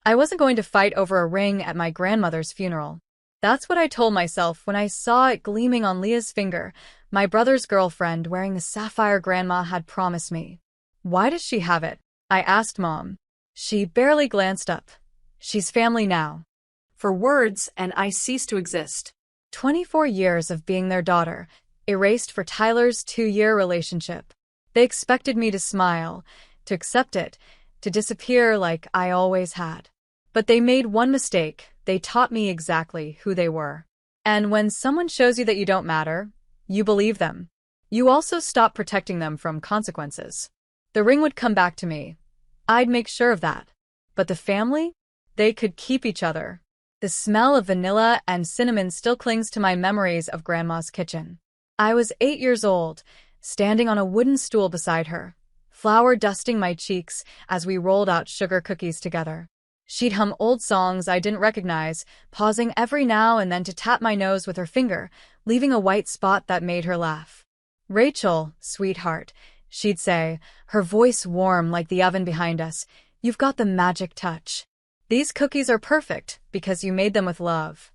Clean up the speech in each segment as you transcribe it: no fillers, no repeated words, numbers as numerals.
I wasn't going to fight over a ring at my grandmother's funeral. That's what I told myself when I saw it gleaming on Leah's finger, my brother's girlfriend wearing the sapphire Grandma had promised me. Why does she have it? I asked Mom. She barely glanced up. She's family now. For words, and I cease to exist. 24 years of being their daughter, erased for Tyler's 2-year relationship. They expected me to smile, to accept it, to disappear like I always had. But they made one mistake. They taught me exactly who they were. And when someone shows you that you don't matter, you believe them. You also stop protecting them from consequences. The ring would come back to me. I'd make sure of that. But the family? They could keep each other. The smell of vanilla and cinnamon still clings to my memories of Grandma's kitchen. I was 8 years old, standing on a wooden stool beside her, flour dusting my cheeks as we rolled out sugar cookies together. She'd hum old songs I didn't recognize, pausing every now and then to tap my nose with her finger, leaving a white spot that made her laugh. "Rachel, sweetheart," she'd say, her voice warm like the oven behind us, "you've got the magic touch. These cookies are perfect because you made them with love."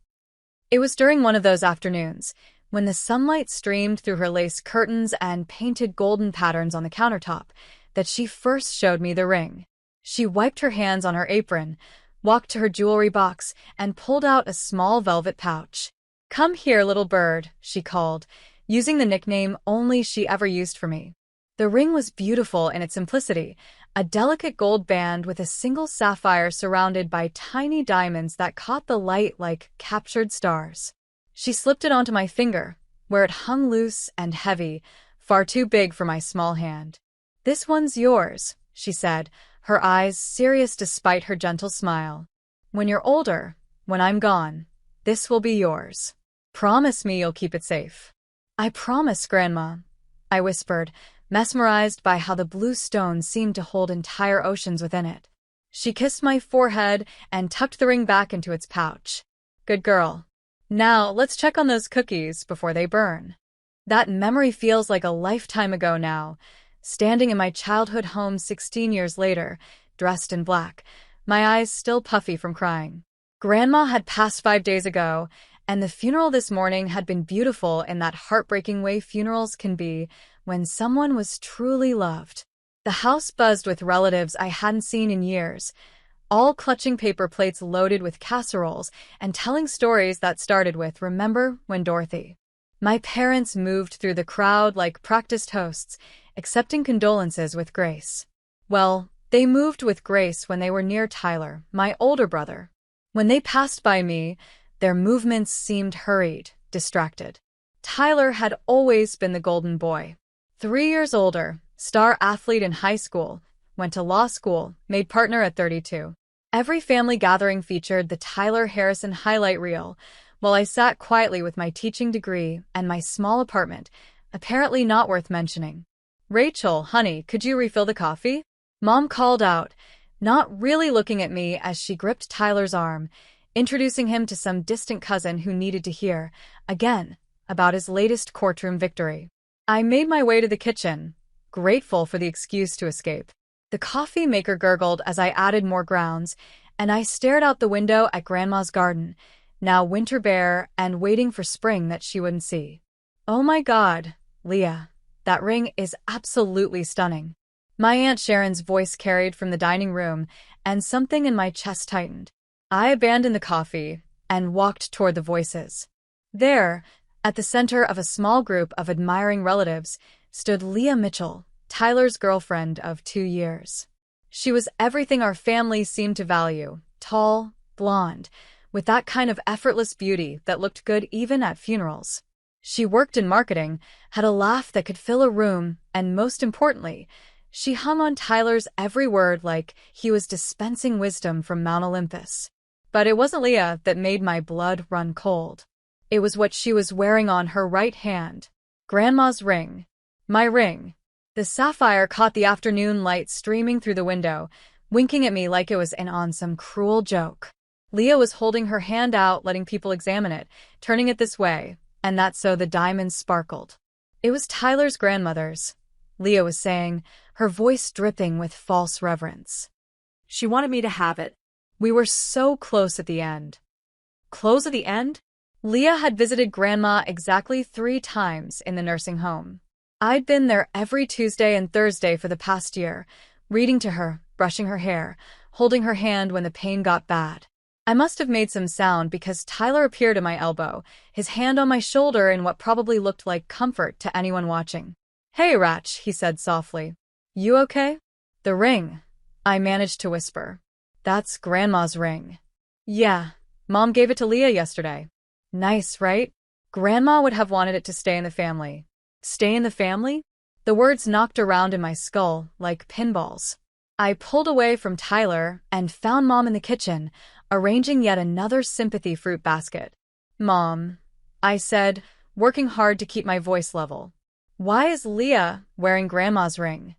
It was during one of those afternoons, when the sunlight streamed through her lace curtains and painted golden patterns on the countertop, that she first showed me the ring. She wiped her hands on her apron, walked to her jewelry box, and pulled out a small velvet pouch. "Come here, little bird," she called, using the nickname only she ever used for me. The ring was beautiful in its simplicity, a delicate gold band with a single sapphire surrounded by tiny diamonds that caught the light like captured stars. She slipped it onto my finger, where it hung loose and heavy, far too big for my small hand. "This one's yours," she said, her eyes serious despite her gentle smile. "When you're older, when I'm gone, this will be yours. Promise me you'll keep it safe." "I promise, Grandma," I whispered, mesmerized by how the blue stone seemed to hold entire oceans within it. She kissed my forehead and tucked the ring back into its pouch. "Good girl. Now, let's check on those cookies before they burn." That memory feels like a lifetime ago now, standing in my childhood home 16 years later, dressed in black, my eyes still puffy from crying. Grandma had passed 5 days ago, and the funeral this morning had been beautiful in that heartbreaking way funerals can be when someone was truly loved. The house buzzed with relatives I hadn't seen in years, all clutching paper plates loaded with casseroles and telling stories that started with, "Remember when Dorothy?" My parents moved through the crowd like practiced hosts, accepting condolences with grace. Well, they moved with grace when they were near Tyler, my older brother. When they passed by me, their movements seemed hurried, distracted. Tyler had always been the golden boy. 3 years older, star athlete in high school, went to law school, made partner at 32. Every family gathering featured the Tyler Harrison highlight reel, while I sat quietly with my teaching degree and my small apartment, apparently not worth mentioning. "Rachel, honey, could you refill the coffee?" Mom called out, not really looking at me as she gripped Tyler's arm, introducing him to some distant cousin who needed to hear, again, about his latest courtroom victory. I made my way to the kitchen, grateful for the excuse to escape. The coffee maker gurgled as I added more grounds, and I stared out the window at Grandma's garden, now winter bare and waiting for spring that she wouldn't see. "Oh my God, Leah, that ring is absolutely stunning." My Aunt Sharon's voice carried from the dining room, and something in my chest tightened. I abandoned the coffee and walked toward the voices. There, at the center of a small group of admiring relatives, stood Leah Mitchell, Tyler's girlfriend of 2 years. She was everything our family seemed to value, tall, blonde, with that kind of effortless beauty that looked good even at funerals. She worked in marketing, had a laugh that could fill a room, and most importantly, she hung on Tyler's every word like he was dispensing wisdom from Mount Olympus. But it wasn't Leah that made my blood run cold. It was what she was wearing on her right hand. Grandma's ring. My ring. The sapphire caught the afternoon light streaming through the window, winking at me like it was in on some cruel joke. Leah was holding her hand out, letting people examine it, turning it this way, and that so the diamonds sparkled. It was Tyler's grandmother's, Leah was saying, her voice dripping with false reverence. She wanted me to have it. We were so close at the end. Close at the end? Leah had visited Grandma exactly 3 times in the nursing home. I'd been there every Tuesday and Thursday for the past year, reading to her, brushing her hair, holding her hand when the pain got bad. I must have made some sound because Tyler appeared at my elbow, his hand on my shoulder in what probably looked like comfort to anyone watching. "Hey, Ratch," he said softly. "You okay?" "The ring," I managed to whisper. "That's Grandma's ring." "Yeah, Mom gave it to Leah yesterday." "Nice, right? Grandma would have wanted it to stay in the family." "Stay in the family?" The words knocked around in my skull like pinballs. I pulled away from Tyler and found Mom in the kitchen, arranging yet another sympathy fruit basket. "Mom," I said, working hard to keep my voice level. "Why is Leah wearing Grandma's ring?"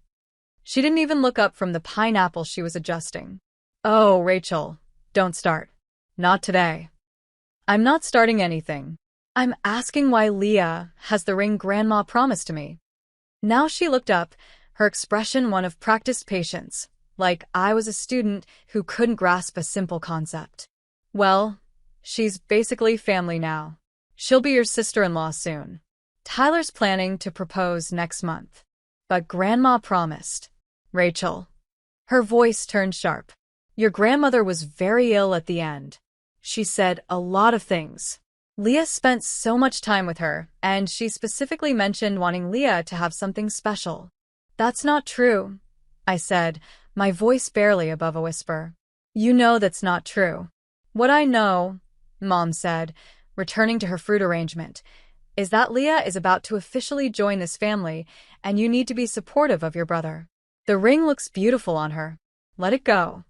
She didn't even look up from the pineapple she was adjusting. "Oh, Rachel, don't start. Not today." "I'm not starting anything. I'm asking why Leah has the ring Grandma promised to me." Now she looked up, her expression one of practiced patience, like I was a student who couldn't grasp a simple concept. "Well, she's basically family now. She'll be your sister-in-law soon. Tyler's planning to propose next month. But Grandma promised." "Rachel." Her voice turned sharp. "Your grandmother was very ill at the end. She said a lot of things. Leah spent so much time with her, and she specifically mentioned wanting Leah to have something special." "That's not true," I said, my voice barely above a whisper. "You know that's not true." "What I know," Mom said, returning to her fruit arrangement, "is that Leah is about to officially join this family, and you need to be supportive of your brother. The ring looks beautiful on her. Let it go.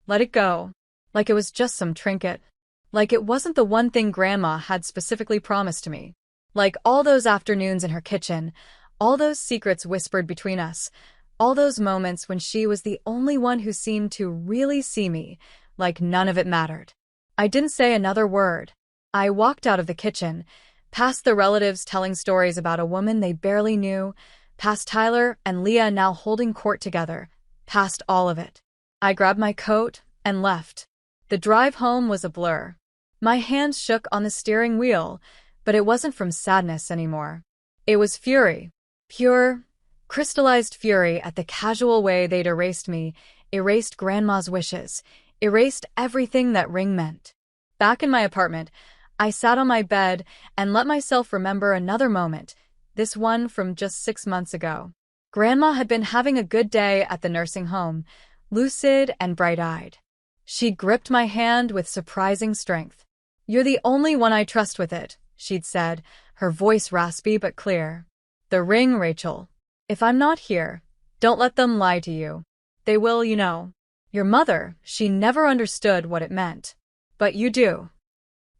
Let it go." Like it was just some trinket. Like it wasn't the one thing Grandma had specifically promised to me. Like all those afternoons in her kitchen, all those secrets whispered between us, all those moments when she was the only one who seemed to really see me, like none of it mattered. I didn't say another word. I walked out of the kitchen, past the relatives telling stories about a woman they barely knew, past Tyler and Leah now holding court together, past all of it. I grabbed my coat and left. The drive home was a blur. My hands shook on the steering wheel, but it wasn't from sadness anymore. It was fury. Pure, crystallized fury at the casual way they'd erased me, erased Grandma's wishes, erased everything that ring meant. Back in my apartment, I sat on my bed and let myself remember another moment, this one from just 6 months ago. Grandma had been having a good day at the nursing home, lucid and bright-eyed. She gripped my hand with surprising strength. "You're the only one I trust with it," she'd said, her voice raspy but clear. "The ring, Rachel. If I'm not here, don't let them lie to you. They will, you know. Your mother, she never understood what it meant. But you do."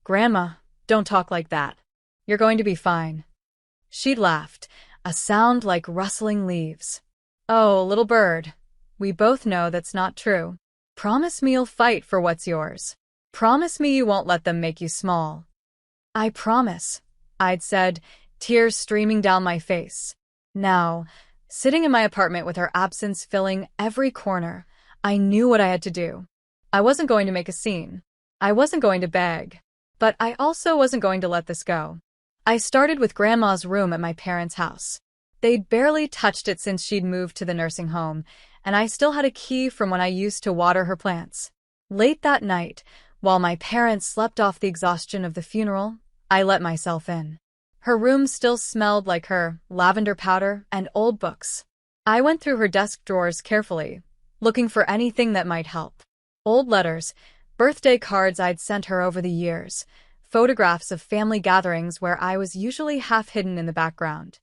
"Grandma, don't talk like that. You're going to be fine." She'd laughed, a sound like rustling leaves. "Oh, little bird. We both know that's not true. Promise me you'll fight for what's yours. Promise me you won't let them make you small." "I promise," I'd said, tears streaming down my face. Now, sitting in my apartment with her absence filling every corner, I knew what I had to do. I wasn't going to make a scene. I wasn't going to beg. But I also wasn't going to let this go. I started with Grandma's room at my parents' house. They'd barely touched it since she'd moved to the nursing home, and I still had a key from when I used to water her plants. Late that night, while my parents slept off the exhaustion of the funeral, I let myself in. Her room still smelled like her, lavender powder and old books. I went through her desk drawers carefully, looking for anything that might help. Old letters, birthday cards I'd sent her over the years, photographs of family gatherings where I was usually half hidden in the background.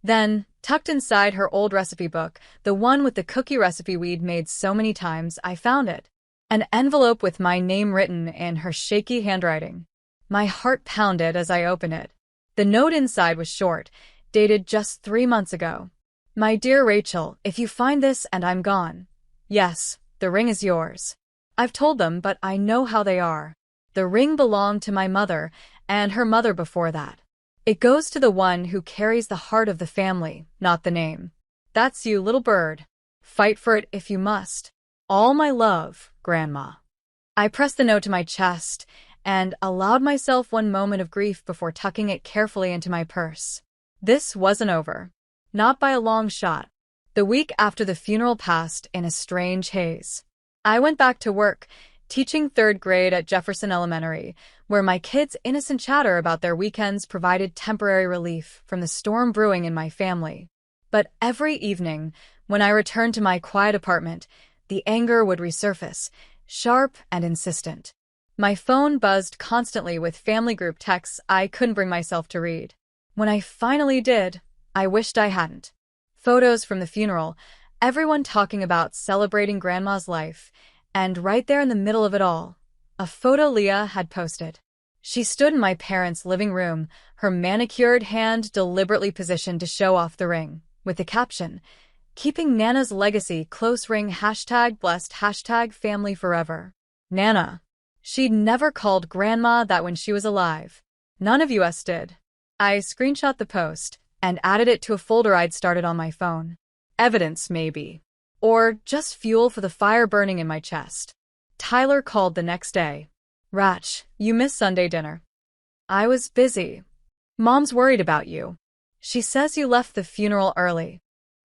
Then, tucked inside her old recipe book, the one with the cookie recipe we'd made so many times, I found it. An envelope with my name written in her shaky handwriting. My heart pounded as I opened it. The note inside was short, dated just 3 months ago. "My dear Rachel, if you find this and I'm gone. Yes, the ring is yours. I've told them, but I know how they are. The ring belonged to my mother and her mother before that. It goes to the one who carries the heart of the family, not the name. That's you, little bird. Fight for it if you must. All my love, Grandma." I pressed the note to my chest and allowed myself one moment of grief before tucking it carefully into my purse. This wasn't over. Not by a long shot. The week after the funeral passed in a strange haze. I went back to work, teaching third grade at Jefferson Elementary, where my kids' innocent chatter about their weekends provided temporary relief from the storm brewing in my family. But every evening, when I returned to my quiet apartment, the anger would resurface, sharp and insistent. My phone buzzed constantly with family group texts I couldn't bring myself to read. When I finally did, I wished I hadn't. Photos from the funeral, everyone talking about celebrating Grandma's life, and right there in the middle of it all, a photo Leah had posted. She stood in my parents' living room, her manicured hand deliberately positioned to show off the ring, with the caption, "Keeping Nana's legacy close ring #blessed #family forever." Nana. She'd never called Grandma that when she was alive. None of us did. I screenshot the post and added it to a folder I'd started on my phone. Evidence, maybe. Or just fuel for the fire burning in my chest. Tyler called the next day. "Ratch, you missed Sunday dinner." "I was busy. Mom's worried about you. She says you left the funeral early."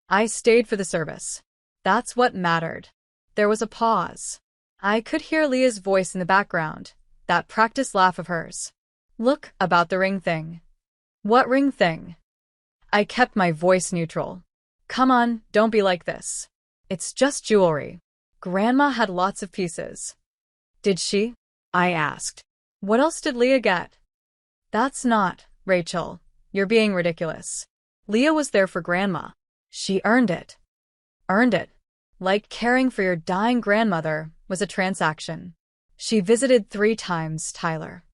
"I stayed for the service. That's what mattered." There was a pause. I could hear Leah's voice in the background, that practiced laugh of hers. "Look, about the ring thing." "What ring thing?" I kept my voice neutral. "Come on, don't be like this. It's just jewelry. Grandma had lots of pieces." "Did she?" I asked. "What else did Leah get?" "That's not, Rachel. You're being ridiculous. Leah was there for Grandma. She earned it." "Earned it?" Like caring for your dying grandmother was a transaction. She visited 3 times, Tyler.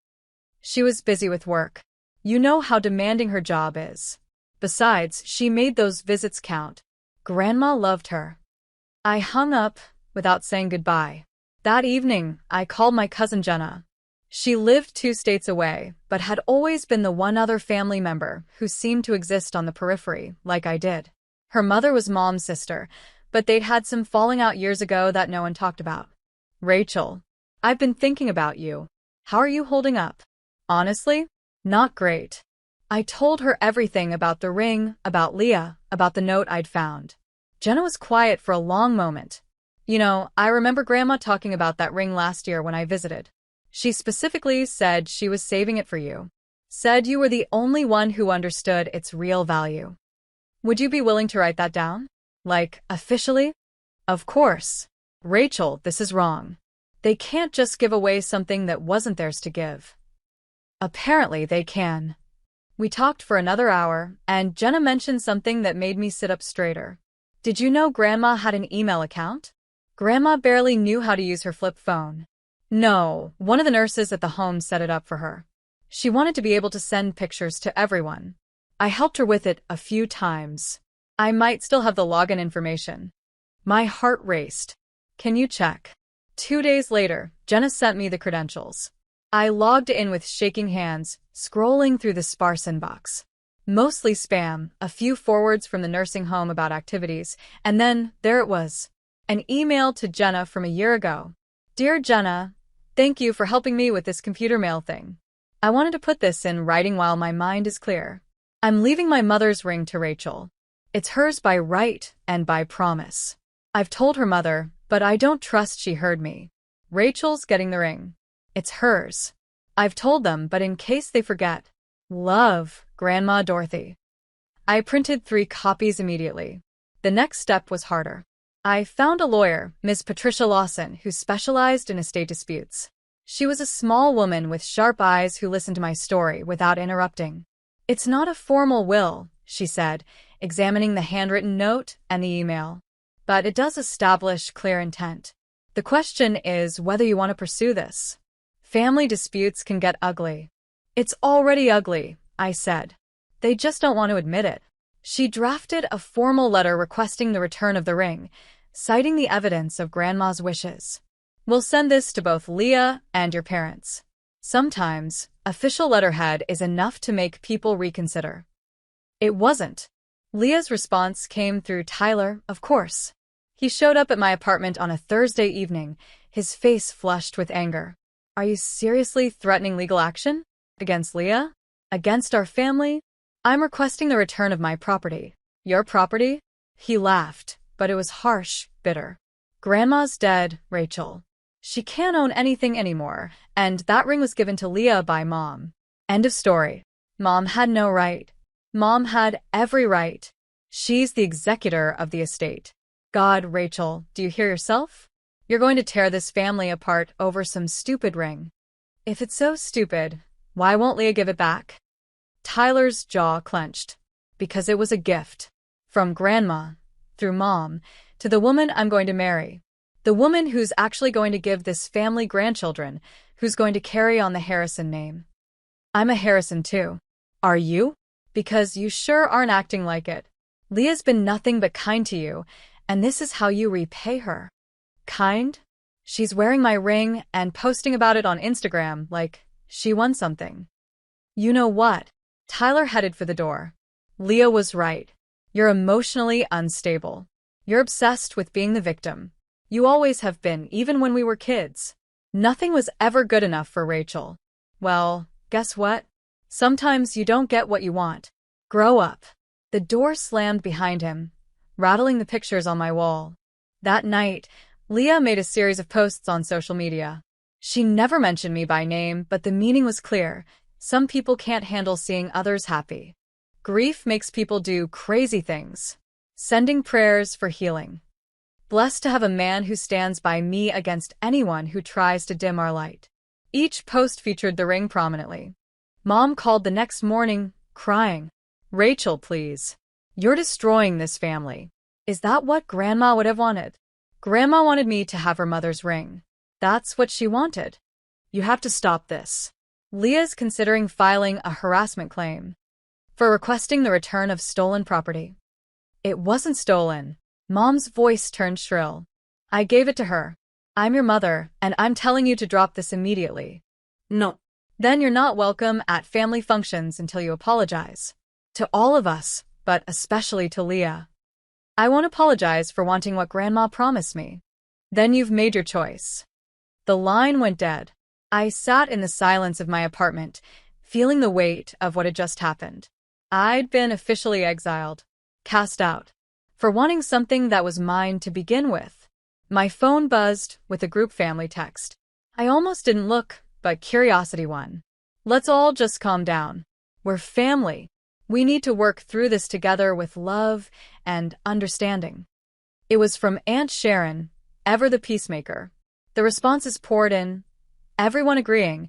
She was busy with work. You know how demanding her job is. Besides, she made those visits count. Grandma loved her. I hung up without saying goodbye. That evening, I called my cousin Jenna. She lived 2 states away, but had always been the one other family member who seemed to exist on the periphery, like I did. Her mother was Mom's sister, but they'd had some falling out years ago that no one talked about. "Rachel, I've been thinking about you. How are you holding up?" "Honestly, not great." I told her everything about the ring, about Leah, about the note I'd found. Jenna was quiet for a long moment. "You know, I remember Grandma talking about that ring last year when I visited. She specifically said she was saving it for you. Said you were the only one who understood its real value. Would you be willing to write that down? Like, officially?" "Of course. Rachel, this is wrong. They can't just give away something that wasn't theirs to give." "Apparently they can." We talked for another hour, and Jenna mentioned something that made me sit up straighter. "Did you know Grandma had an email account?" Grandma barely knew how to use her flip phone. "No, one of the nurses at the home set it up for her. She wanted to be able to send pictures to everyone. I helped her with it a few times. I might still have the login information." My heart raced. "Can you check?" 2 days later, Jenna sent me the credentials. I logged in with shaking hands, scrolling through the sparse inbox. Mostly spam, a few forwards from the nursing home about activities, and then, there it was. An email to Jenna from a year ago. "Dear Jenna, thank you for helping me with this computer mail thing. I wanted to put this in writing while my mind is clear. I'm leaving my mother's ring to Rachel. It's hers by right and by promise. I've told her mother, but I don't trust she heard me. Rachel's getting the ring. It's hers. I've told them, but in case they forget. Love, Grandma Dorothy." I printed 3 copies immediately. The next step was harder. I found a lawyer, Ms. Patricia Lawson, who specialized in estate disputes. She was a small woman with sharp eyes who listened to my story without interrupting. "It's not a formal will," she said, examining the handwritten note and the email. "But it does establish clear intent. The question is whether you want to pursue this. Family disputes can get ugly." "It's already ugly," I said. "They just don't want to admit it." She drafted a formal letter requesting the return of the ring, citing the evidence of Grandma's wishes. "We'll send this to both Leah and your parents. Sometimes, official letterhead is enough to make people reconsider." It wasn't. Leah's response came through Tyler, of course. He showed up at my apartment on a Thursday evening, his face flushed with anger. Are you seriously threatening legal action? Against Leah? Against our family? I'm requesting the return of my property. Your property? He laughed, but it was harsh, bitter. Grandma's dead, Rachel. She can't own anything anymore, and that ring was given to Leah by Mom. End of story. Mom had no right. Mom had every right. She's the executor of the estate. God, Rachel, do you hear yourself? You're going to tear this family apart over some stupid ring. If it's so stupid, why won't Leah give it back? Tyler's jaw clenched. Because it was a gift. From Grandma, through Mom, to the woman I'm going to marry. The woman who's actually going to give this family grandchildren, who's going to carry on the Harrison name. I'm a Harrison too. Are you? Because you sure aren't acting like it. Leah's been nothing but kind to you, and this is how you repay her. Kind? She's wearing my ring and posting about it on Instagram like she won something. You know what? Tyler headed for the door. Leah was right. You're emotionally unstable. You're obsessed with being the victim. You always have been, even when we were kids. Nothing was ever good enough for Rachel. Well, guess what? Sometimes you don't get what you want. Grow up. The door slammed behind him, rattling the pictures on my wall. That night, Leah made a series of posts on social media. She never mentioned me by name, but the meaning was clear. Some people can't handle seeing others happy. Grief makes people do crazy things. Sending prayers for healing. Blessed to have a man who stands by me against anyone who tries to dim our light. Each post featured the ring prominently. Mom called the next morning, crying. Rachel, please. You're destroying this family. Is that what Grandma would have wanted? Grandma wanted me to have her mother's ring. That's what she wanted. You have to stop this. Leah's considering filing a harassment claim for requesting the return of stolen property. It wasn't stolen. Mom's voice turned shrill. I gave it to her. I'm your mother, and I'm telling you to drop this immediately. No. Then you're not welcome at family functions until you apologize. To all of us, but especially to Leah. I won't apologize for wanting what Grandma promised me. Then you've made your choice. The line went dead. I sat in the silence of my apartment, feeling the weight of what had just happened. I'd been officially exiled, cast out, for wanting something that was mine to begin with. My phone buzzed with a group family text. I almost didn't look, but curiosity won. Let's all just calm down. We're family. We need to work through this together with love and understanding. It was from Aunt Sharon, ever the peacemaker. The responses poured in, everyone agreeing,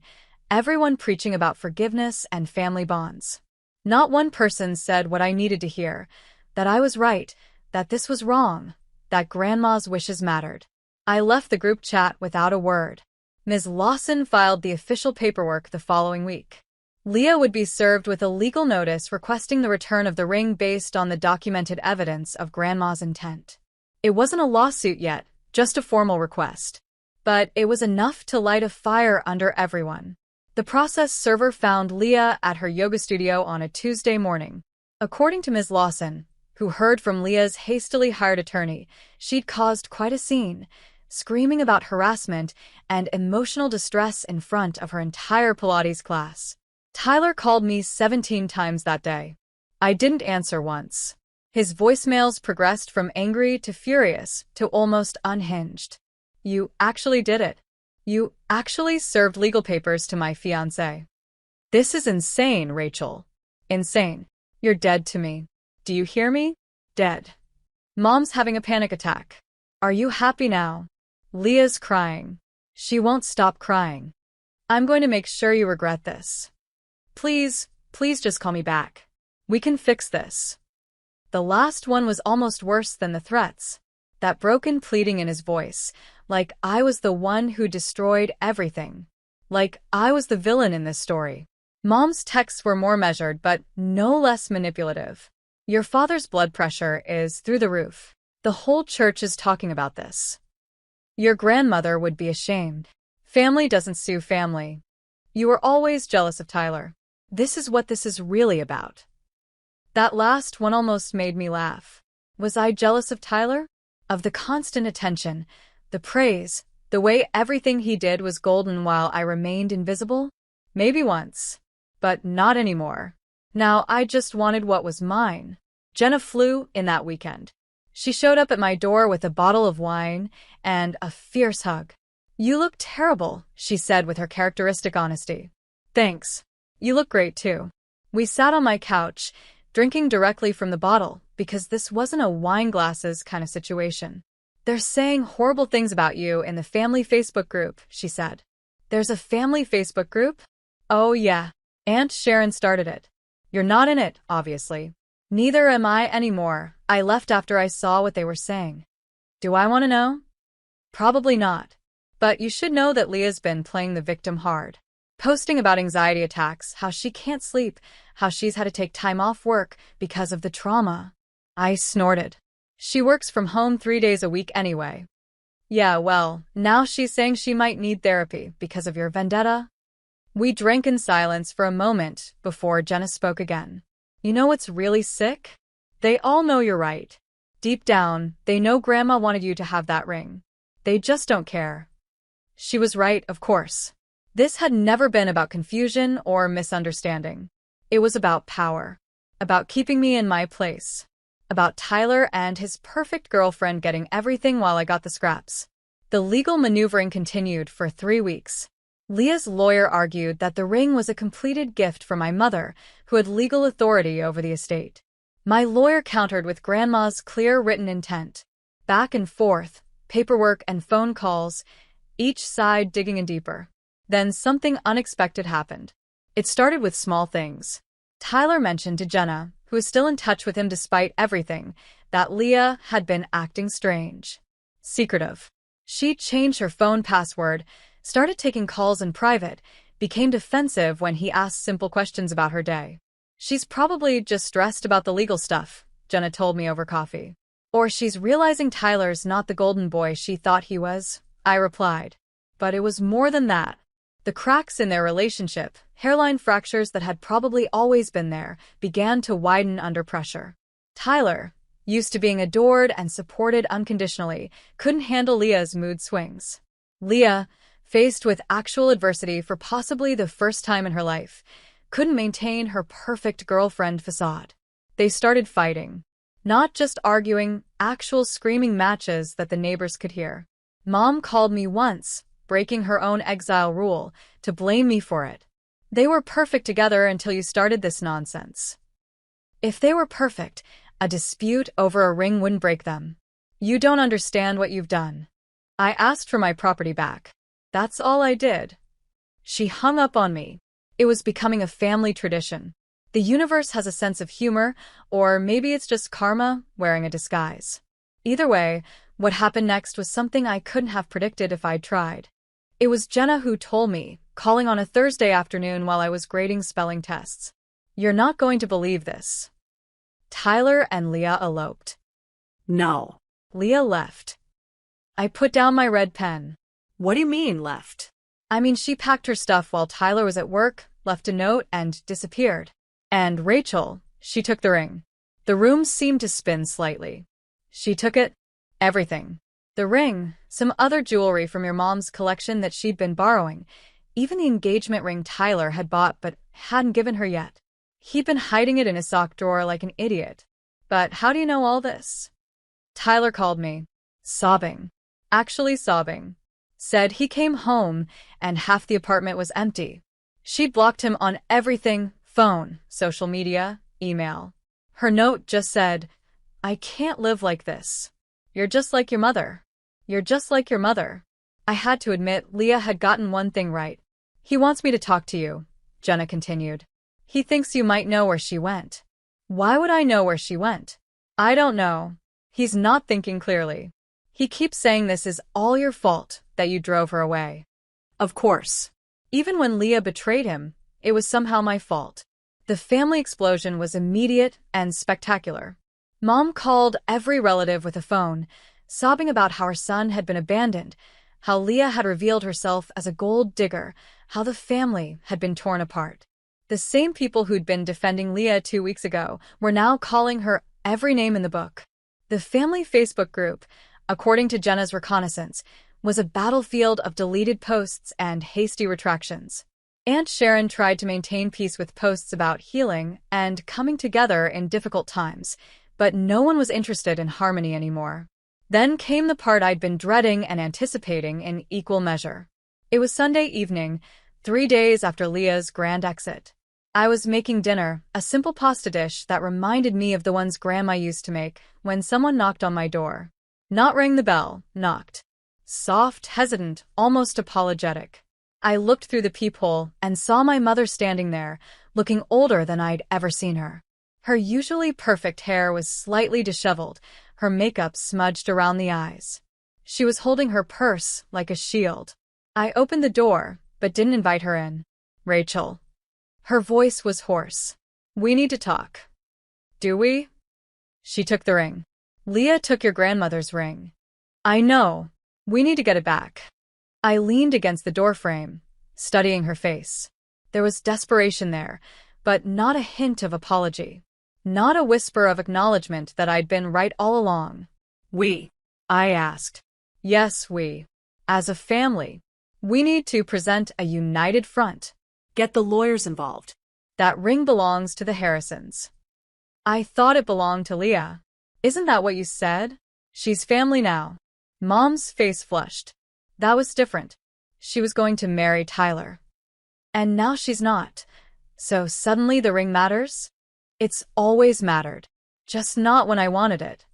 everyone preaching about forgiveness and family bonds. Not one person said what I needed to hear, that I was right, that this was wrong, that Grandma's wishes mattered. I left the group chat without a word. Ms. Lawson filed the official paperwork the following week. Leah would be served with a legal notice requesting the return of the ring based on the documented evidence of Grandma's intent. It wasn't a lawsuit yet, just a formal request. But it was enough to light a fire under everyone. The process server found Leah at her yoga studio on a Tuesday morning. According to Ms. Lawson, who heard from Leah's hastily hired attorney, she'd caused quite a scene, screaming about harassment and emotional distress in front of her entire Pilates class. Tyler called me 17 times that day. I didn't answer once. His voicemails progressed from angry to furious to almost unhinged. You actually did it. You actually served legal papers to my fiancé. This is insane, Rachel. Insane. You're dead to me. Do you hear me? Dead. Mom's having a panic attack. Are you happy now? Leah's crying. She won't stop crying. I'm going to make sure you regret this. Please just call me back. We can fix this. The last one was almost worse than the threats. That broken pleading in his voice, like I was the one who destroyed everything. Like I was the villain in this story. Mom's texts were more measured, but no less manipulative. Your father's blood pressure is through the roof. The whole church is talking about this. Your grandmother would be ashamed. Family doesn't sue family. You were always jealous of Tyler. This is what this is really about. That last one almost made me laugh. Was I jealous of Tyler? Of the constant attention, the praise, The way everything he did was golden while I remained invisible? Maybe once. But not anymore. Now I just wanted what was mine. Jenna flew in that weekend. She showed up at my door with a bottle of wine and a fierce hug. "You look terrible," she said with her characteristic honesty. "Thanks. You look great too." We sat on my couch, drinking directly from the bottle, because this wasn't a wine glasses kind of situation. "They're saying horrible things about you in the family Facebook group," she said. "There's a family Facebook group?" "Oh yeah. Aunt Sharon started it. You're not in it, obviously." "Neither am I anymore. I left after I saw what they were saying." "Do I want to know?" "Probably not. But you should know that Leah's been playing the victim hard. Posting about anxiety attacks, how she can't sleep, how she's had to take time off work because of the trauma." I snorted. "She works from home 3 days a week anyway." "Yeah, well, now she's saying she might need therapy because of your vendetta." We drank in silence for a moment before Jenna spoke again. "You know what's really sick? They all know you're right. Deep down, they know Grandma wanted you to have that ring. They just don't care." She was right, of course. This had never been about confusion or misunderstanding. It was about power. About keeping me in my place. About Tyler and his perfect girlfriend getting everything while I got the scraps. The legal maneuvering continued for 3 weeks. Leah's lawyer argued that the ring was a completed gift from my mother, who had legal authority over the estate. My lawyer countered with Grandma's clear written intent. Back and forth, paperwork and phone calls, each side digging in deeper. Then something unexpected happened. It started with small things. Tyler mentioned to Jenna, who was still in touch with him despite everything, that Leah had been acting strange. Secretive. She changed her phone password, started taking calls in private, became defensive when he asked simple questions about her day. "She's probably just stressed about the legal stuff," Jenna told me over coffee. "Or she's realizing Tyler's not the golden boy she thought he was," I replied. But it was more than that. The cracks in their relationship, hairline fractures that had probably always been there, began to widen under pressure. Tyler, used to being adored and supported unconditionally, couldn't handle Leah's mood swings. Leah, faced with actual adversity for possibly the first time in her life, couldn't maintain her perfect girlfriend facade. They started fighting. Not just arguing, actual screaming matches that the neighbors could hear. Mom called me once, breaking her own exile rule, to blame me for it. They were perfect together until you started this nonsense. If they were perfect, a dispute over a ring wouldn't break them. You don't understand what you've done. I asked for my property back. That's all I did. She hung up on me. It was becoming a family tradition. The universe has a sense of humor, or maybe it's just karma wearing a disguise. Either way, what happened next was something I couldn't have predicted if I'd tried. It was Jenna who told me, calling on a Thursday afternoon while I was grading spelling tests. "You're not going to believe this. Tyler and Leah eloped." No. Leah left. I put down my red pen. What do you mean, left? I mean, she packed her stuff while Tyler was at work, left a note, and disappeared. And Rachel, she took the ring. The room seemed to spin slightly. She took it. Everything. The ring, some other jewelry from your mom's collection that she'd been borrowing, even the engagement ring Tyler had bought but hadn't given her yet. He'd been hiding it in his sock drawer like an idiot. But how do you know all this? Tyler called me. Sobbing. Actually sobbing. Said he came home and half the apartment was empty. She'd blocked him on everything, phone, social media, email. Her note just said, "I can't live like this. You're just like your mother. You're just like your mother." I had to admit Leah had gotten one thing right. "He wants me to talk to you," Jenna continued. "He thinks you might know where she went." Why would I know where she went? I don't know. He's not thinking clearly. He keeps saying this is all your fault, that you drove her away. Of course. Even when Leah betrayed him, it was somehow my fault. The family explosion was immediate and spectacular. Mom called every relative with a phone, sobbing about how her son had been abandoned, how Leah had revealed herself as a gold digger, how the family had been torn apart. The same people who'd been defending Leah 2 weeks ago were now calling her every name in the book. The family Facebook group, according to Jenna's reconnaissance, was a battlefield of deleted posts and hasty retractions. Aunt Sharon tried to maintain peace with posts about healing and coming together in difficult times, but no one was interested in harmony anymore. Then came the part I'd been dreading and anticipating in equal measure. It was Sunday evening, 3 days after Leah's grand exit. I was making dinner, a simple pasta dish that reminded me of the ones Grandma used to make, when someone knocked on my door. Not rang the bell, knocked. Soft, hesitant, almost apologetic. I looked through the peephole and saw my mother standing there, looking older than I'd ever seen her. Her usually perfect hair was slightly disheveled, her makeup smudged around the eyes. She was holding her purse like a shield. I opened the door, but didn't invite her in. "Rachel." Her voice was hoarse. "We need to talk." "Do we?" She took the ring. "Leah took your grandmother's ring." "I know. We need to get it back." I leaned against the doorframe, studying her face. There was desperation there, but not a hint of apology. Not a whisper of acknowledgement that I'd been right all along. We? I asked. Yes, we. As a family. We need to present a united front. Get the lawyers involved. That ring belongs to the Harrisons. I thought it belonged to Leah. Isn't that what you said? She's family now. Mom's face flushed. That was different. She was going to marry Tyler. And now she's not. So suddenly the ring matters? It's always mattered. Just not when I wanted it.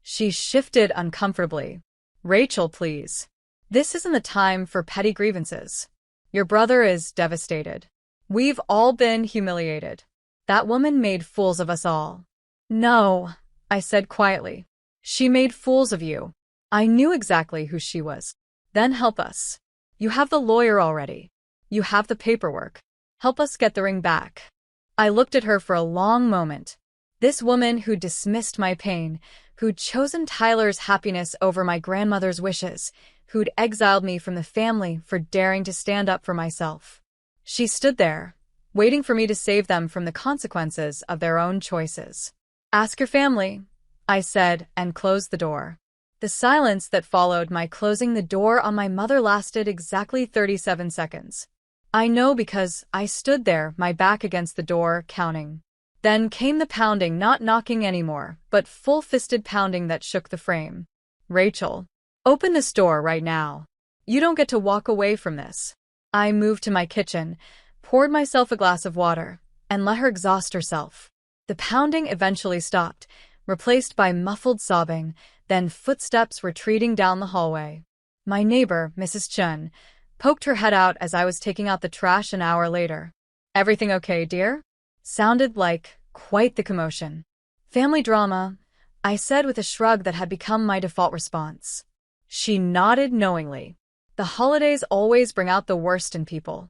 She shifted uncomfortably. "Rachel, please. This isn't the time for petty grievances. Your brother is devastated. We've all been humiliated. That woman made fools of us all." "No," I said quietly. "She made fools of you. I knew exactly who she was. Then help us. You have the lawyer already. You have the paperwork. Help us get the ring back." I looked at her for a long moment. This woman who dismissed my pain, who'd chosen Tyler's happiness over my grandmother's wishes, who'd exiled me from the family for daring to stand up for myself. She stood there, waiting for me to save them from the consequences of their own choices. "Ask your family," I said, and closed the door. The silence that followed my closing the door on my mother lasted exactly 37 seconds. I know because I stood there, my back against the door, counting. Then came the pounding, not knocking anymore, but full-fisted pounding that shook the frame. "Rachel, open this door right now. You don't get to walk away from this." I moved to my kitchen, poured myself a glass of water, and let her exhaust herself. The pounding eventually stopped, replaced by muffled sobbing, then footsteps retreating down the hallway. My neighbor, Mrs. Chun, poked her head out as I was taking out the trash an hour later. "Everything okay, dear?" Sounded like quite the commotion. "Family drama," I said with a shrug that had become my default response. She nodded knowingly. The holidays always bring out the worst in people.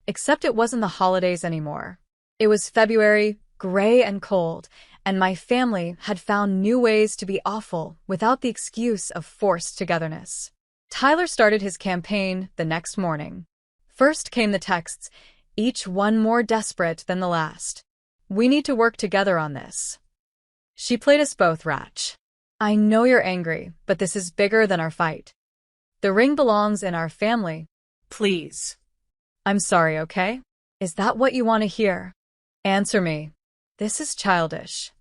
Except it wasn't the holidays anymore. It was February, gray and cold, and my family had found new ways to be awful without the excuse of forced togetherness. Tyler started his campaign the next morning. First came the texts, each one more desperate than the last. "We need to work together on this." She played us both, Ratch. "I know you're angry, but this is bigger than our fight. The ring belongs in our family." Please. "I'm sorry, okay? Is that what you want to hear? Answer me. This is childish."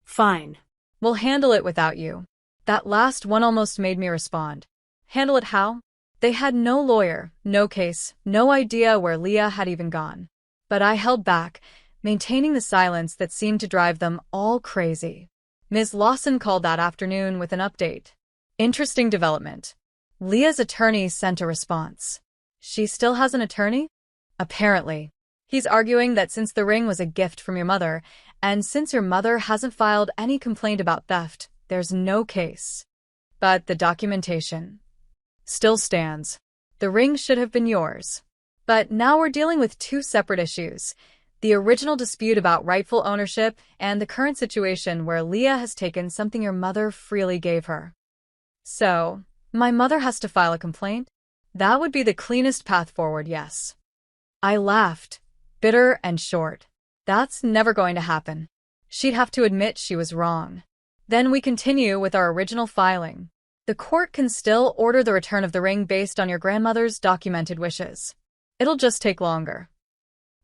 Fine. "We'll handle it without you." That last one almost made me respond. Handle it how? They had no lawyer, no case, no idea where Leah had even gone. But I held back, maintaining the silence that seemed to drive them all crazy. Ms. Lawson called that afternoon with an update. "Interesting development. Leah's attorney sent a response." "She still has an attorney?" "Apparently. He's arguing that since the ring was a gift from your mother, and since your mother hasn't filed any complaint about theft, there's no case. But the documentation still stands. The ring should have been yours. But now we're dealing with two separate issues. The original dispute about rightful ownership and the current situation where Leah has taken something your mother freely gave her." "So, my mother has to file a complaint?" "That would be the cleanest path forward, yes." I laughed, bitter and short. "That's never going to happen. She'd have to admit she was wrong. Then we continue with our original filing." The court can still order the return of the ring based on your grandmother's documented wishes. It'll just take longer.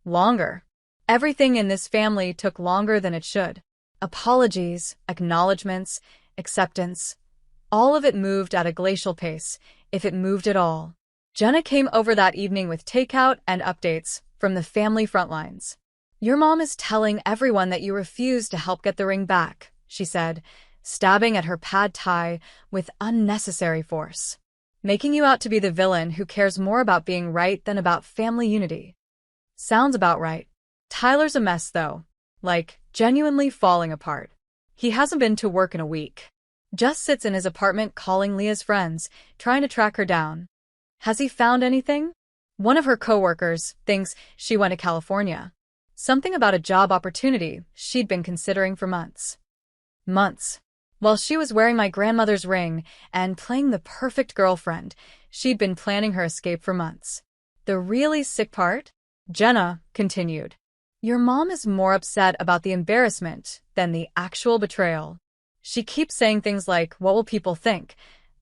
Longer. Everything in this family took longer than it should. Apologies, acknowledgments, acceptance. All of it moved at a glacial pace, if it moved at all. Jenna came over that evening with takeout and updates from the family front lines. Your mom is telling everyone that you refuse to help get the ring back, she said, stabbing at her pad thai with unnecessary force. Making you out to be the villain who cares more about being right than about family unity. Sounds about right. Tyler's a mess, though. Like, genuinely falling apart. He hasn't been to work in a week. Just sits in his apartment calling Leah's friends, trying to track her down. Has he found anything? One of her coworkers thinks she went to California. Something about a job opportunity she'd been considering for months. Months. While she was wearing my grandmother's ring and playing the perfect girlfriend, she'd been planning her escape for months. The really sick part? Jenna continued. Your mom is more upset about the embarrassment than the actual betrayal. She keeps saying things like, what will people think?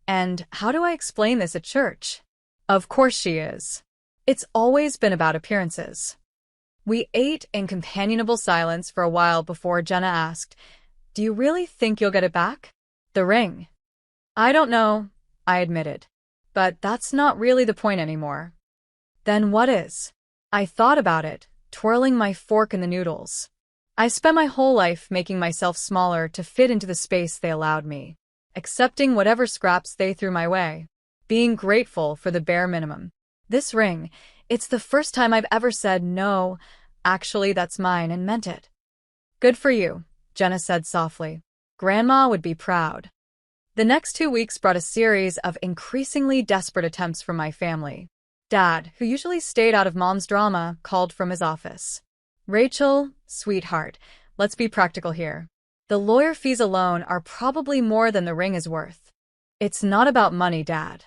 And how do I explain this at church? Of course she is. It's always been about appearances. We ate in companionable silence for a while before Jenna asked, do you really think you'll get it back? The ring. I don't know, I admitted. But that's not really the point anymore. Then what is? I thought about it, twirling my fork in the noodles. I spent my whole life making myself smaller to fit into the space they allowed me, accepting whatever scraps they threw my way, being grateful for the bare minimum. This ring, it's the first time I've ever said, no, actually that's mine, and meant it. Good for you, Jenna said softly. Grandma would be proud. The next 2 weeks brought a series of increasingly desperate attempts from my family. Dad, who usually stayed out of Mom's drama, called from his office. Rachel, sweetheart, let's be practical here. The lawyer fees alone are probably more than the ring is worth. It's not about money, Dad.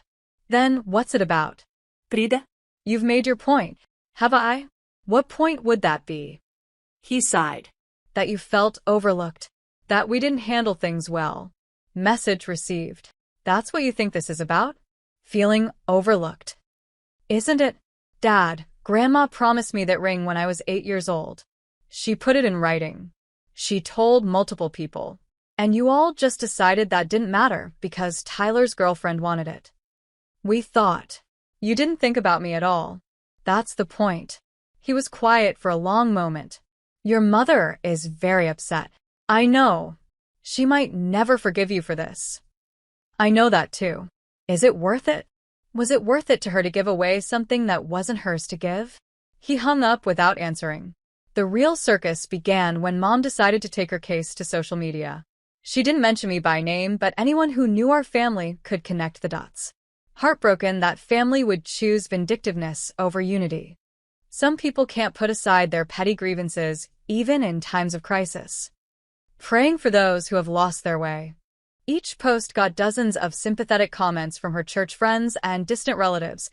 Then what's it about? Frida? You've made your point. Have I? What point would that be? He sighed. That you felt overlooked. That we didn't handle things well. Message received. That's what you think this is about? Feeling overlooked. Isn't it? Dad, Grandma promised me that ring when I was 8 years old. She put it in writing. She told multiple people. And you all just decided that didn't matter because Tyler's girlfriend wanted it. We thought. You didn't think about me at all. That's the point. He was quiet for a long moment. Your mother is very upset. I know. She might never forgive you for this. I know that too. Is it worth it? Was it worth it to her to give away something that wasn't hers to give? He hung up without answering. The real circus began when Mom decided to take her case to social media. She didn't mention me by name, but anyone who knew our family could connect the dots. Heartbroken that family would choose vindictiveness over unity. Some people can't put aside their petty grievances, even in times of crisis. Praying for those who have lost their way. Each post got dozens of sympathetic comments from her church friends and distant relatives,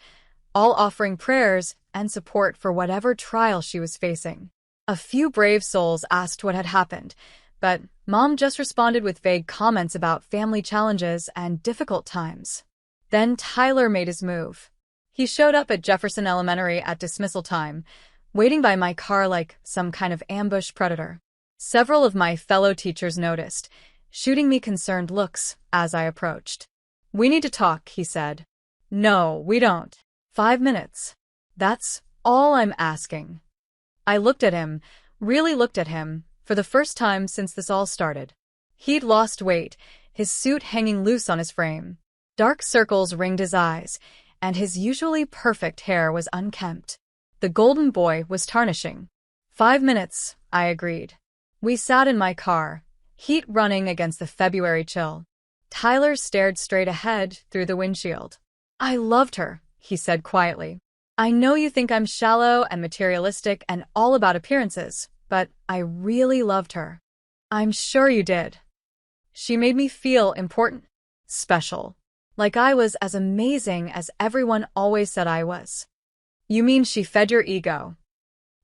all offering prayers and support for whatever trial she was facing. A few brave souls asked what had happened, but Mom just responded with vague comments about family challenges and difficult times. Then Tyler made his move. He showed up at Jefferson Elementary at dismissal time, waiting by my car like some kind of ambush predator. Several of my fellow teachers noticed, shooting me concerned looks as I approached. We need to talk, he said. No, we don't. 5 minutes. That's all I'm asking. I looked at him, really looked at him, for the first time since this all started. He'd lost weight, his suit hanging loose on his frame. Dark circles ringed his eyes, and his usually perfect hair was unkempt. The golden boy was tarnishing. 5 minutes, I agreed. We sat in my car, heat running against the February chill. Tyler stared straight ahead through the windshield. I loved her, he said quietly. I know you think I'm shallow and materialistic and all about appearances, but I really loved her. I'm sure you did. She made me feel important, special, like I was as amazing as everyone always said I was. You mean she fed your ego?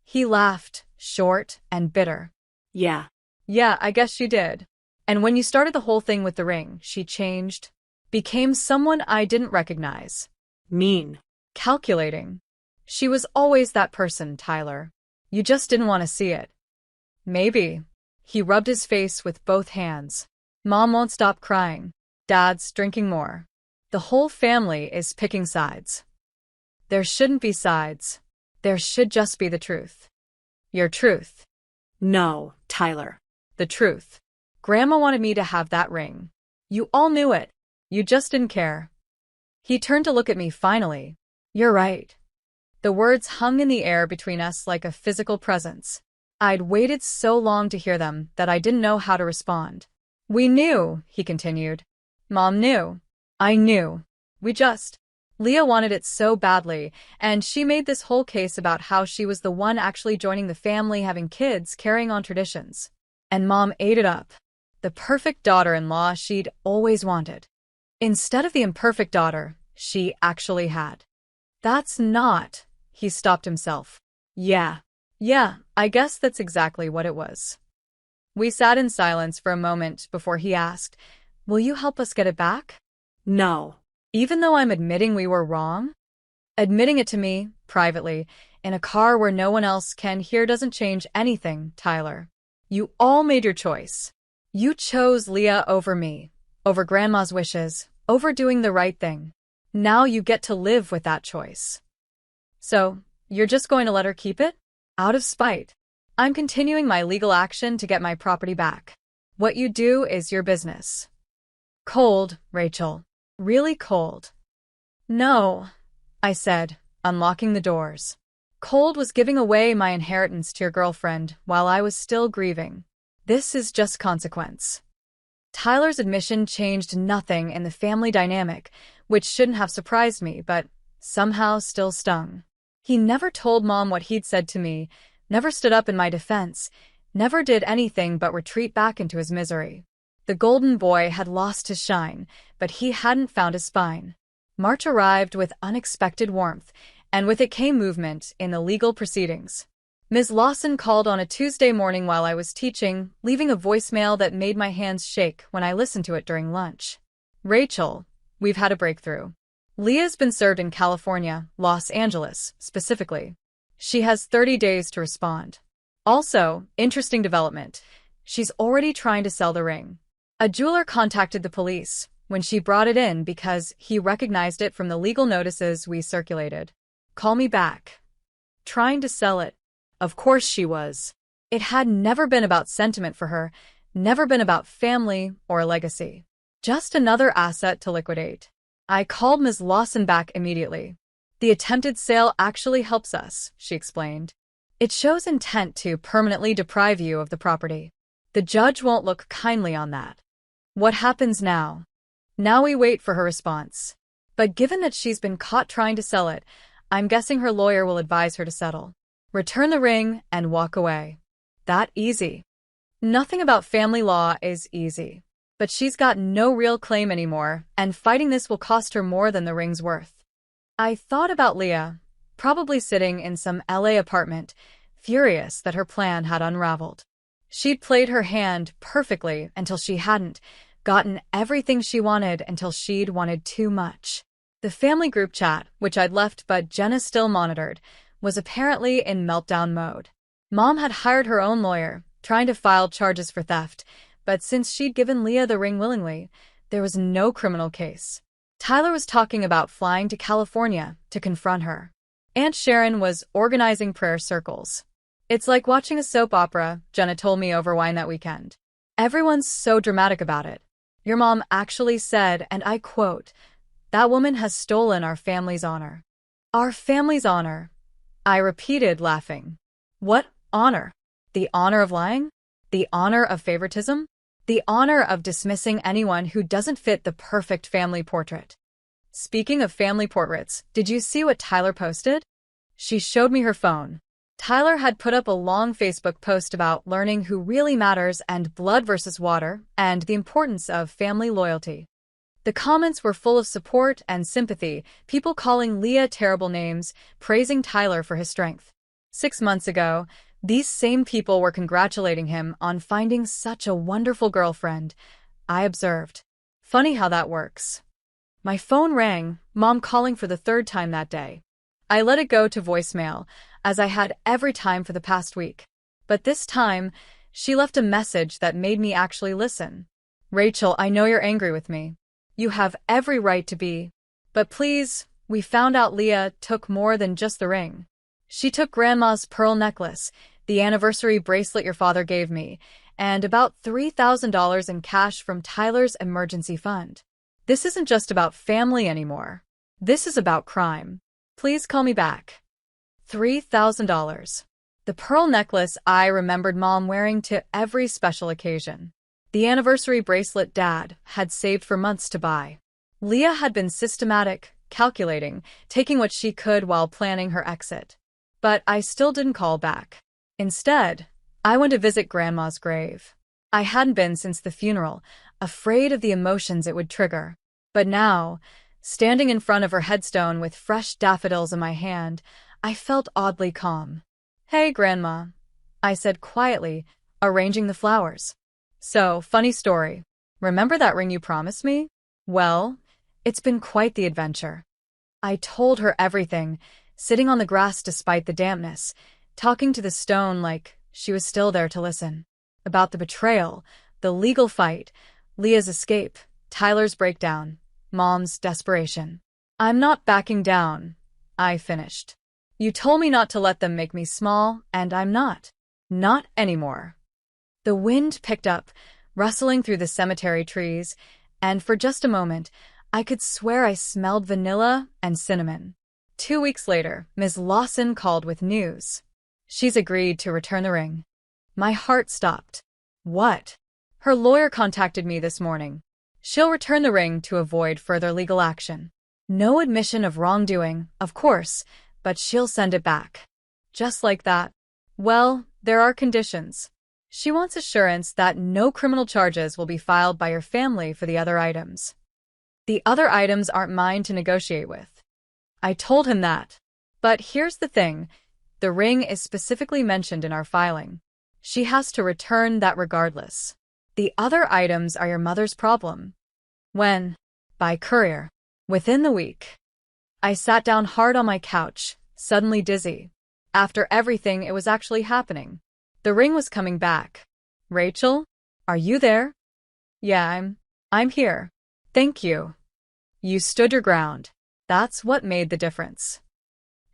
He laughed, short and bitter. Yeah. Yeah, I guess she did. And when you started the whole thing with the ring, she changed? became someone I didn't recognize. Mean. Calculating. She was always that person, Tyler. You just didn't want to see it. Maybe. He rubbed his face with both hands. Mom won't stop crying. Dad's drinking more. The whole family is picking sides. There shouldn't be sides. There should just be the truth. Your truth. No, Tyler. The truth. Grandma wanted me to have that ring. You all knew it. You just didn't care. He turned to look at me finally. You're right. The words hung in the air between us like a physical presence. I'd waited so long to hear them that I didn't know how to respond. We knew, he continued. Mom knew. I knew. Leah wanted it so badly, and she made this whole case about how she was the one actually joining the family, having kids, carrying on traditions. And Mom ate it up. The perfect daughter-in-law she'd always wanted. Instead of the imperfect daughter she actually had. That's not... He stopped himself. Yeah, I guess that's exactly what it was. We sat in silence for a moment before he asked, Will you help us get it back? No. Even though I'm admitting we were wrong? Admitting it to me, privately, in a car where no one else can hear doesn't change anything, Tyler. You all made your choice. You chose Leah over me, over Grandma's wishes, over doing the right thing. Now you get to live with that choice. So, you're just going to let her keep it? Out of spite. I'm continuing my legal action to get my property back. What you do is your business. Cold, Rachel. Really cold. No, I said, unlocking the doors. Cold was giving away my inheritance to your girlfriend while I was still grieving. This is just consequence. Tyler's admission changed nothing in the family dynamic, which shouldn't have surprised me, but somehow still stung. He never told Mom what he'd said to me, never stood up in my defense, never did anything but retreat back into his misery. The golden boy had lost his shine, but he hadn't found his spine. March arrived with unexpected warmth, and with it came movement in the legal proceedings. Ms. Lawson called on a Tuesday morning while I was teaching, leaving a voicemail that made my hands shake when I listened to it during lunch. Rachel, we've had a breakthrough. Leah's been served in California, Los Angeles, specifically. She has 30 days to respond. Also, interesting development. She's already trying to sell the ring. A jeweler contacted the police when she brought it in because he recognized it from the legal notices we circulated. Call me back. Trying to sell it. Of course she was. It had never been about sentiment for her, never been about family or legacy. Just another asset to liquidate. I called Ms. Lawson back immediately. The attempted sale actually helps us, she explained. It shows intent to permanently deprive you of the property. The judge won't look kindly on that. What happens now? Now we wait for her response. But given that she's been caught trying to sell it, I'm guessing her lawyer will advise her to settle. Return the ring and walk away. That easy. Nothing about family law is easy. But she's got no real claim anymore, and fighting this will cost her more than the ring's worth. I thought about Leah, probably sitting in some LA apartment, furious that her plan had unraveled. She'd played her hand perfectly until she hadn't, gotten everything she wanted until she'd wanted too much. The family group chat, which I'd left but Jenna still monitored, was apparently in meltdown mode. Mom had hired her own lawyer, trying to file charges for theft, but since she'd given Leah the ring willingly, there was no criminal case. Tyler was talking about flying to California to confront her. Aunt Sharon was organizing prayer circles. It's like watching a soap opera, Jenna told me over wine that weekend. Everyone's so dramatic about it. Your mom actually said, and I quote, "That woman has stolen our family's honor." Our family's honor, I repeated, laughing. What honor? The honor of lying? The honor of favoritism? The honor of dismissing anyone who doesn't fit the perfect family portrait. Speaking of family portraits, did you see what Tyler posted? She showed me her phone. Tyler had put up a long Facebook post about learning who really matters and blood versus water, and the importance of family loyalty. The comments were full of support and sympathy, people calling Leah terrible names, praising Tyler for his strength. 6 months ago, these same people were congratulating him on finding such a wonderful girlfriend, I observed. Funny how that works. My phone rang, Mom calling for the third time that day. I let it go to voicemail, as I had every time for the past week. But this time, she left a message that made me actually listen. Rachel, I know you're angry with me. You have every right to be. But please, we found out Leah took more than just the ring. She took Grandma's pearl necklace, the anniversary bracelet your father gave me, and about $3,000 in cash from Tyler's emergency fund. This isn't just about family anymore. This is about crime. Please call me back. $3,000. The pearl necklace I remembered Mom wearing to every special occasion. The anniversary bracelet Dad had saved for months to buy. Leah had been systematic, calculating, taking what she could while planning her exit. But I still didn't call back. Instead, I went to visit Grandma's grave. I hadn't been since the funeral, afraid of the emotions it would trigger. But now, standing in front of her headstone with fresh daffodils in my hand, I felt oddly calm. Hey, Grandma, I said quietly, arranging the flowers. So, funny story. Remember that ring you promised me? Well, it's been quite the adventure. I told her everything, sitting on the grass despite the dampness, talking to the stone like she was still there to listen. About the betrayal, the legal fight, Leah's escape, Tyler's breakdown, Mom's desperation. I'm not backing down, I finished. You told me not to let them make me small, and I'm not. Not anymore. The wind picked up, rustling through the cemetery trees, and for just a moment, I could swear I smelled vanilla and cinnamon. 2 weeks later, Ms. Lawson called with news. She's agreed to return the ring. My heart stopped. What? Her lawyer contacted me this morning. She'll return the ring to avoid further legal action. No admission of wrongdoing, of course, but she'll send it back. Just like that. Well, there are conditions. She wants assurance that no criminal charges will be filed by your family for the other items. The other items aren't mine to negotiate with. I told him that. But here's the thing. The ring is specifically mentioned in our filing. She has to return that regardless. The other items are your mother's problem. When? By courier. Within the week. I sat down hard on my couch, suddenly dizzy. After everything, it was actually happening. The ring was coming back. Rachel? Are you there? Yeah, I'm here. Thank you. You stood your ground. That's what made the difference.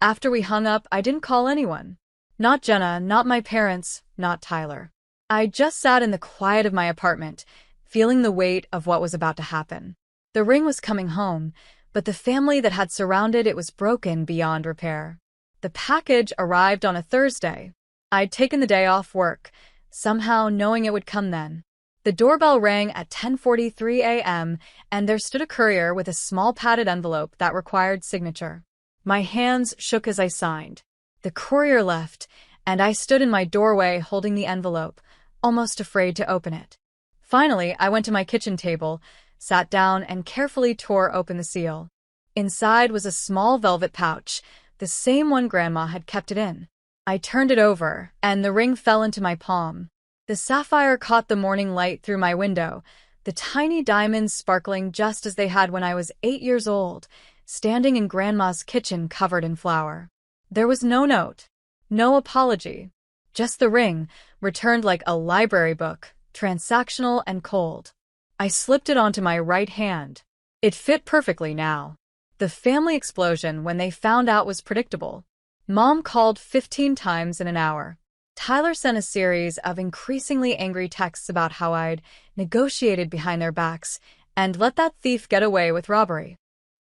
After we hung up, I didn't call anyone. Not Jenna, not my parents, not Tyler. I just sat in the quiet of my apartment, feeling the weight of what was about to happen. The ring was coming home, but the family that had surrounded it was broken beyond repair. The package arrived on a Thursday. I'd taken the day off work, somehow knowing it would come then. The doorbell rang at 10:43 a.m., and there stood a courier with a small padded envelope that required signature. My hands shook as I signed. The courier left, and I stood in my doorway holding the envelope, almost afraid to open it. Finally, I went to my kitchen table, sat down, and carefully tore open the seal. Inside was a small velvet pouch, the same one Grandma had kept it in. I turned it over, and the ring fell into my palm. The sapphire caught the morning light through my window, the tiny diamonds sparkling just as they had when I was 8 years old, standing in Grandma's kitchen covered in flour. There was no note, no apology, just the ring, returned like a library book, transactional and cold. I slipped it onto my right hand. It fit perfectly now. The family explosion when they found out was predictable. Mom called 15 times in an hour. Tyler sent a series of increasingly angry texts about how I'd negotiated behind their backs and let that thief get away with robbery.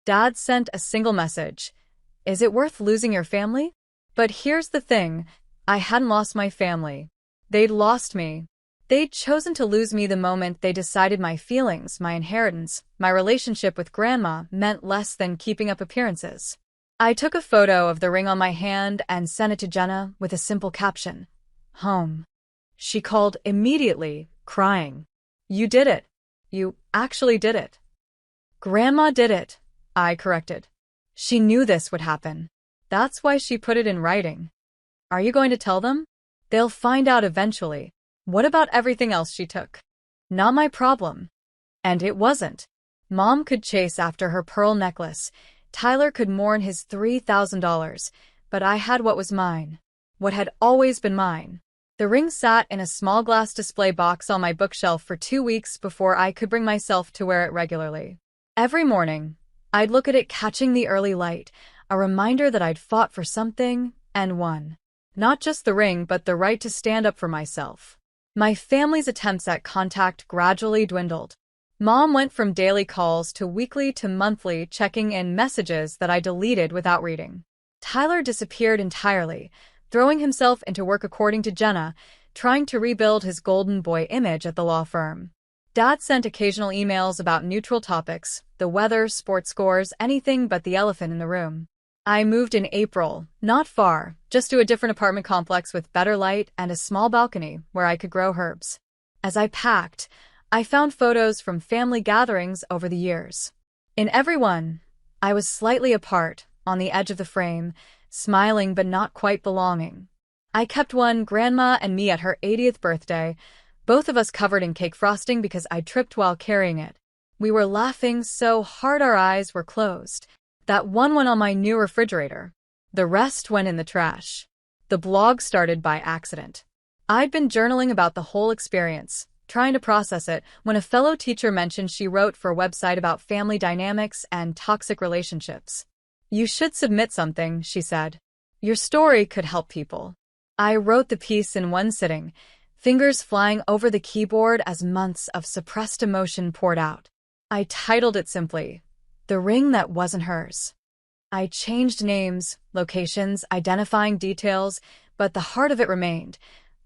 Dad sent a single message. Is it worth losing your family? But here's the thing. I hadn't lost my family. They'd lost me. They'd chosen to lose me the moment they decided my feelings, my inheritance, my relationship with Grandma meant less than keeping up appearances. I took a photo of the ring on my hand and sent it to Jenna with a simple caption. Home. She called immediately, crying. You did it. You actually did it. Grandma did it, I corrected. She knew this would happen. That's why she put it in writing. Are you going to tell them? They'll find out eventually. What about everything else she took? Not my problem. And it wasn't. Mom could chase after her pearl necklace. Tyler could mourn his $3,000, but I had what was mine. What had always been mine. The ring sat in a small glass display box on my bookshelf for 2 weeks before I could bring myself to wear it regularly. Every morning, I'd look at it catching the early light, a reminder that I'd fought for something and won. Not just the ring, but the right to stand up for myself. My family's attempts at contact gradually dwindled. Mom went from daily calls to weekly to monthly checking in messages that I deleted without reading. Tyler disappeared entirely, throwing himself into work according to Jenna, trying to rebuild his golden boy image at the law firm. Dad sent occasional emails about neutral topics, the weather, sports scores, anything but the elephant in the room. I moved in April, not far, just to a different apartment complex with better light and a small balcony where I could grow herbs. As I packed, I found photos from family gatherings over the years. In every one, I was slightly apart, on the edge of the frame, smiling but not quite belonging. I kept one, Grandma and me, at her 80th birthday, both of us covered in cake frosting because I tripped while carrying it. We were laughing so hard our eyes were closed. That one went on my new refrigerator. The rest went in the trash. The blog started by accident. I'd been journaling about the whole experience, trying to process it, when a fellow teacher mentioned she wrote for a website about family dynamics and toxic relationships. "You should submit something," she said. "Your story could help people." I wrote the piece in one sitting, fingers flying over the keyboard as months of suppressed emotion poured out. I titled it simply, "The Ring That Wasn't Hers." I changed names, locations, identifying details, but the heart of it remained.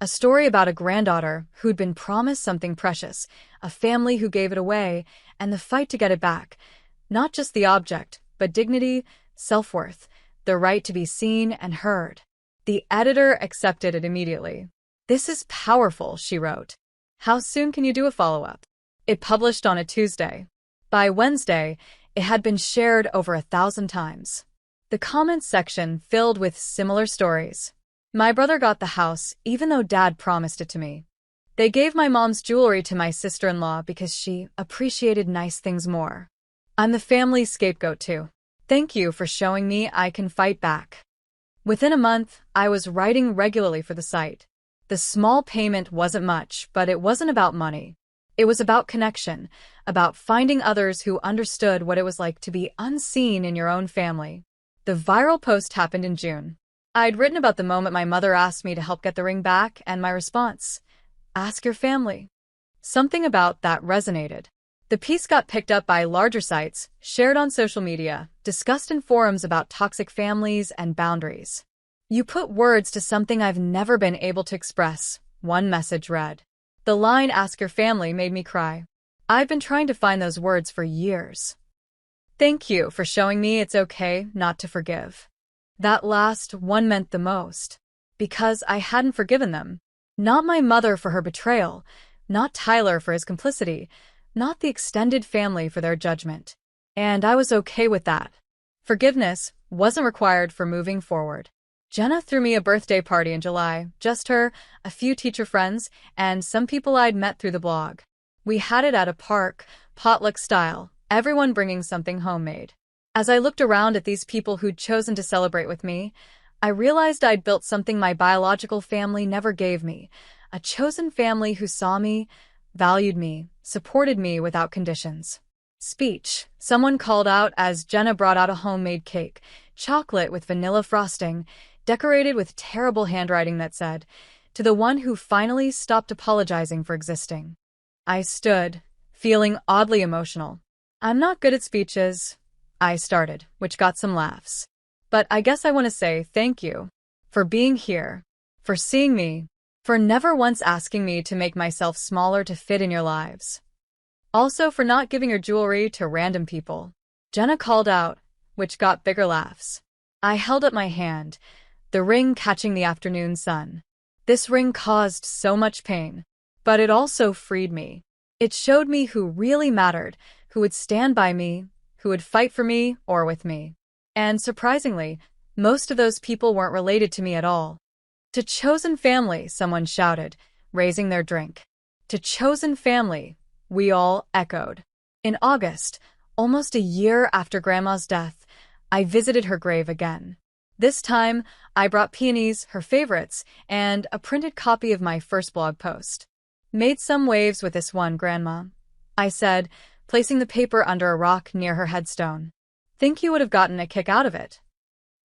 A story about a granddaughter who'd been promised something precious, a family who gave it away, and the fight to get it back. Not just the object, but dignity, self-worth, the right to be seen and heard. The editor accepted it immediately. "This is powerful," she wrote. "How soon can you do a follow-up?" It published on a Tuesday. By Wednesday, it had been shared over 1,000 times. The comments section filled with similar stories. My brother got the house, even though Dad promised it to me. They gave my mom's jewelry to my sister-in-law because she appreciated nice things more. I'm the family scapegoat too. Thank you for showing me I can fight back. Within a month, I was writing regularly for the site. The small payment wasn't much, but it wasn't about money. It was about connection, about finding others who understood what it was like to be unseen in your own family. The viral post happened in June. I'd written about the moment my mother asked me to help get the ring back, and my response, "Ask your family." Something about that resonated. The piece got picked up by larger sites, shared on social media, discussed in forums about toxic families and boundaries. "You put words to something I've never been able to express," one message read. The line, "Ask your family," made me cry. I've been trying to find those words for years. Thank you for showing me it's okay not to forgive. That last one meant the most, because I hadn't forgiven them. Not my mother for her betrayal, not Tyler for his complicity, not the extended family for their judgment. And I was okay with that. Forgiveness wasn't required for moving forward. Jenna threw me a birthday party in July, just her, a few teacher friends, and some people I'd met through the blog. We had it at a park, potluck style, everyone bringing something homemade. As I looked around at these people who'd chosen to celebrate with me, I realized I'd built something my biological family never gave me, a chosen family who saw me, valued me, supported me without conditions. Speech, someone called out as Jenna brought out a homemade cake, chocolate with vanilla frosting, decorated with terrible handwriting that said, "To the one who finally stopped apologizing for existing." I stood, feeling oddly emotional. I'm not good at speeches, I started, which got some laughs. But I guess I want to say thank you for being here, for seeing me, for never once asking me to make myself smaller to fit in your lives. Also for not giving your jewelry to random people. Jenna called out, which got bigger laughs. I held up my hand, the ring catching the afternoon sun. This ring caused so much pain, but it also freed me. It showed me who really mattered, who would stand by me, who would fight for me or with me. And surprisingly, most of those people weren't related to me at all. "To chosen family," someone shouted, raising their drink. "To chosen family," we all echoed. In August, Almost a year after Grandma's death, I visited her grave again. This time, I brought peonies, her favorites, and a printed copy of my first blog post. Made some waves with this one, Grandma, I said, placing the paper under a rock near her headstone. Think you would have gotten a kick out of it.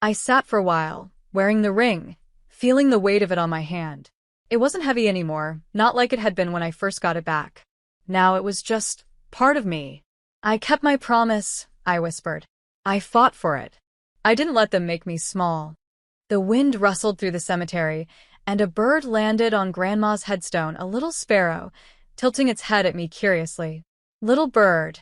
I sat for a while, wearing the ring, feeling the weight of it on my hand. It wasn't heavy anymore, not like it had been when I first got it back. Now it was just part of me. I kept my promise, I whispered. I fought for it. I didn't let them make me small. The wind rustled through the cemetery, and a bird landed on Grandma's headstone, a little sparrow, tilting its head at me curiously. Little bird,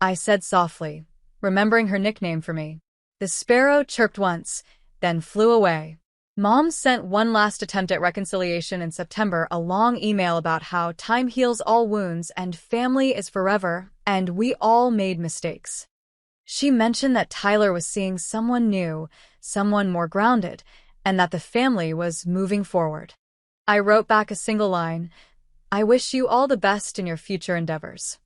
I said softly, remembering her nickname for me. The sparrow chirped once, then flew away. Mom sent one last attempt at reconciliation in September, a long email about how time heals all wounds and family is forever, and we all made mistakes. She mentioned that Tyler was seeing someone new, someone more grounded, and that the family was moving forward. I wrote back a single line, I wish you all the best in your future endeavors.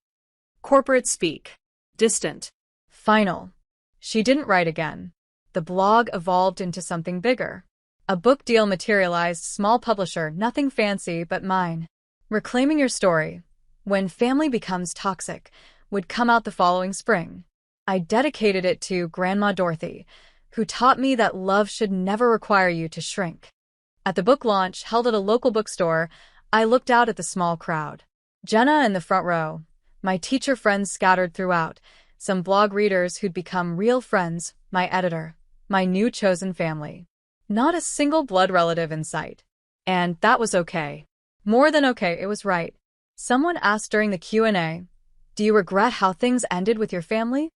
Corporate speak. Distant. Final. She didn't write again. The blog evolved into something bigger. A book deal materialized, small publisher, nothing fancy but mine. Reclaiming Your Story, When Family Becomes Toxic, would come out the following spring. I dedicated it to Grandma Dorothy, who taught me that love should never require you to shrink. At the book launch, held at a local bookstore, I looked out at the small crowd. Jenna in the front row, my teacher friends scattered throughout, some blog readers who'd become real friends, my editor, my new chosen family. Not a single blood relative in sight. And that was okay. More than okay, it was right. Someone asked during the Q&A, do you regret how things ended with your family?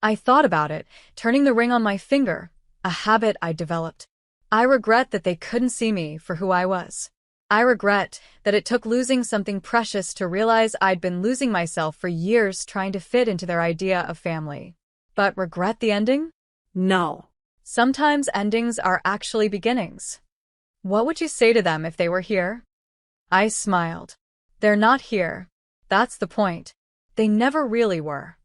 I thought about it, turning the ring on my finger, a habit I developed. I regret that they couldn't see me for who I was. I regret that it took losing something precious to realize I'd been losing myself for years trying to fit into their idea of family. But regret the ending? No. Sometimes endings are actually beginnings. What would you say to them if they were here? I smiled. They're not here. That's the point. They never really were.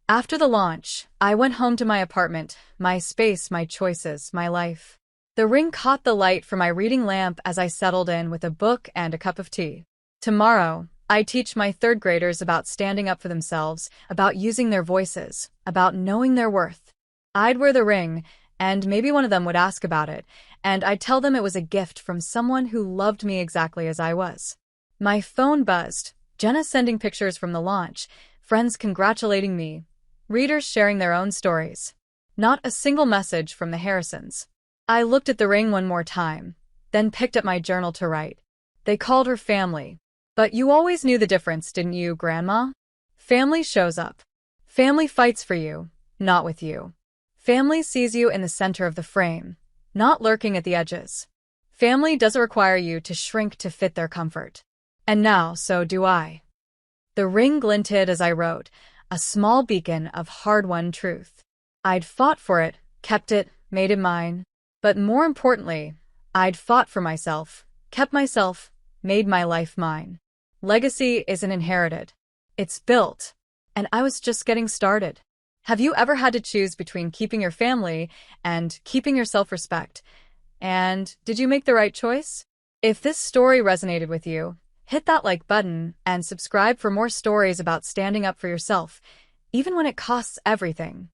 After the launch, I went home to my apartment, my space, my choices, my life. The ring caught the light from my reading lamp as I settled in with a book and a cup of tea. Tomorrow, I teach my third graders about standing up for themselves, about using their voices, about knowing their worth. I'd wear the ring, and maybe one of them would ask about it, and I'd tell them it was a gift from someone who loved me exactly as I was. My phone buzzed, Jenna sending pictures from the launch, friends congratulating me, readers sharing their own stories. Not a single message from the Harrisons. I looked at the ring one more time, then picked up my journal to write. They called her family. But you always knew the difference, didn't you, Grandma? Family shows up. Family fights for you, not with you. Family sees you in the center of the frame, not lurking at the edges. Family doesn't require you to shrink to fit their comfort. And now, so do I. The ring glinted as I wrote, a small beacon of hard-won truth. I'd fought for it, kept it, made it mine. But more importantly, I'd fought for myself, kept myself, made my life mine. Legacy isn't inherited. It's built. And I was just getting started. Have you ever had to choose between keeping your family and keeping your self-respect? And did you make the right choice? If this story resonated with you, hit that like button and subscribe for more stories about standing up for yourself, even when it costs everything.